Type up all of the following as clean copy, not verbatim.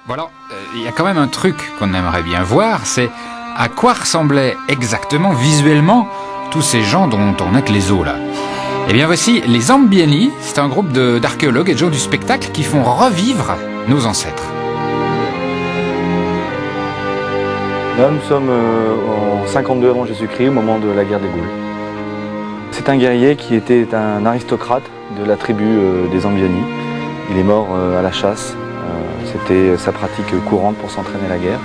Bon alors, il y a quand même un truc qu'on aimerait bien voir, c'est à quoi ressemblaient exactement visuellement tous ces gens dont on n'a que les os là. Eh bien voici les Ambieni, c'est un groupe d'archéologues et de gens du spectacle qui font revivre nos ancêtres. Là nous sommes en 52 avant Jésus-Christ, au moment de la guerre des Gaules. C'est un guerrier qui était un aristocrate de la tribu des Ambieni. Il est mort à la chasse. C'était sa pratique courante pour s'entraîner à la guerre.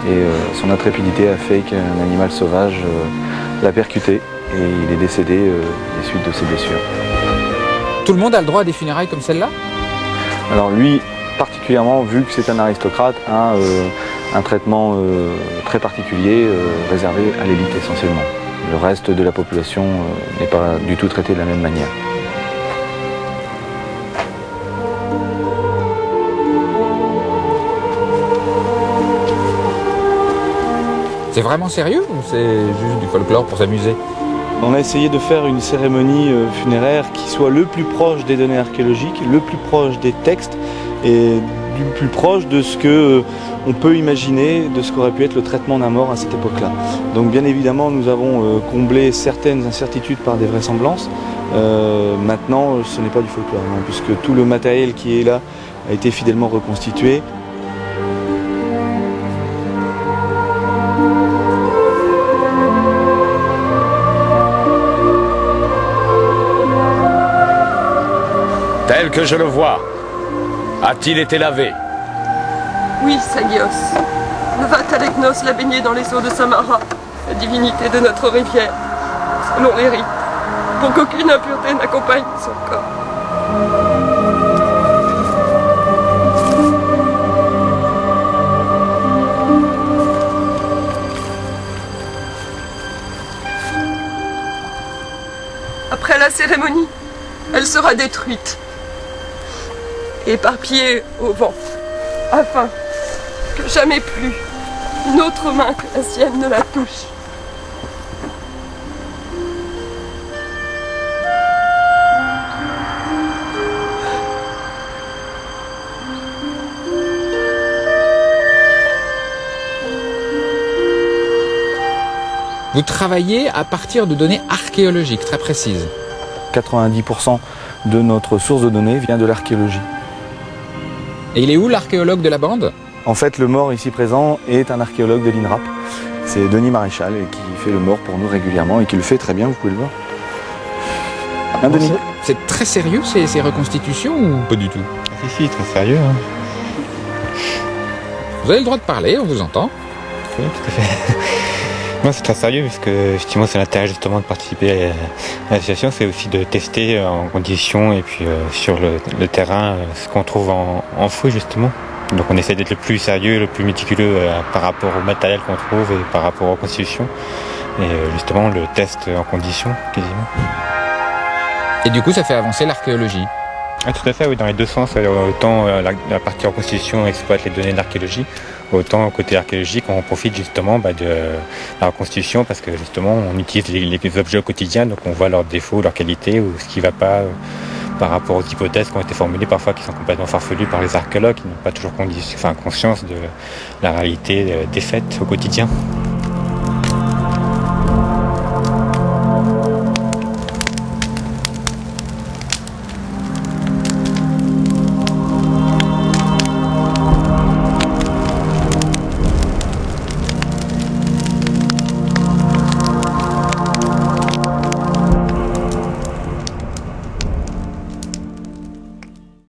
Et son intrépidité a fait qu'un animal sauvage l'a percuté et il est décédé des suites de ses blessures. Tout le monde a le droit à des funérailles comme celle-là? Alors lui, particulièrement, vu que c'est un aristocrate, a un traitement très particulier réservé à l'élite essentiellement. Le reste de la population n'est pas du tout traité de la même manière. C'est vraiment sérieux ou c'est juste du folklore pour s'amuser? On a essayé de faire une cérémonie funéraire qui soit le plus proche des données archéologiques, le plus proche des textes et du plus proche de ce qu'on peut imaginer de ce qu'aurait pu être le traitement d'un mort à cette époque-là. Donc bien évidemment nous avons comblé certaines incertitudes par des vraisemblances. Maintenant ce n'est pas du folklore, hein, puisque tout le matériel qui est là a été fidèlement reconstitué. Tel que je le vois, a-t-il été lavé? Oui, Sagios. Le Vatalegnos l'a baigné dans les eaux de Samara, la divinité de notre rivière, selon les rites, pour qu'aucune impureté n'accompagne son corps. Après la cérémonie, elle sera détruite, éparpillée au vent, afin que jamais plus une autre main que la sienne ne la touche. Vous travaillez à partir de données archéologiques très précises. 90% de notre source de données vient de l'archéologie. Et il est où l'archéologue de la bande? En fait, le mort ici présent est un archéologue de l'INRAP. C'est Denis Maréchal qui fait le mort pour nous régulièrement et qui le fait très bien, vous pouvez le voir. Hein, Denis? C'est très sérieux ces reconstitutions ou pas du tout? Si, très sérieux. Hein. Vous avez le droit de parler, on vous entend. Oui, tout à fait. Non, c'est très sérieux parce que effectivement c'est l'intérêt justement de participer à l'association, c'est aussi de tester en conditions et puis sur le terrain ce qu'on trouve en fouille justement. Donc on essaie d'être le plus sérieux, le plus méticuleux par rapport au matériel qu'on trouve et par rapport aux constitutions. Et justement le test en conditions quasiment. Et du coup ça fait avancer l'archéologie. Ah, tout à fait, oui, dans les deux sens. Autant la partie reconstitution exploite les données de l'archéologie, autant côté archéologique on profite justement de la reconstitution parce que justement on utilise les objets au quotidien, donc on voit leurs défauts, leurs qualités ou ce qui ne va pas par rapport aux hypothèses qui ont été formulées parfois qui sont complètement farfelues par les archéologues qui n'ont pas toujours conscience de la réalité des faits au quotidien.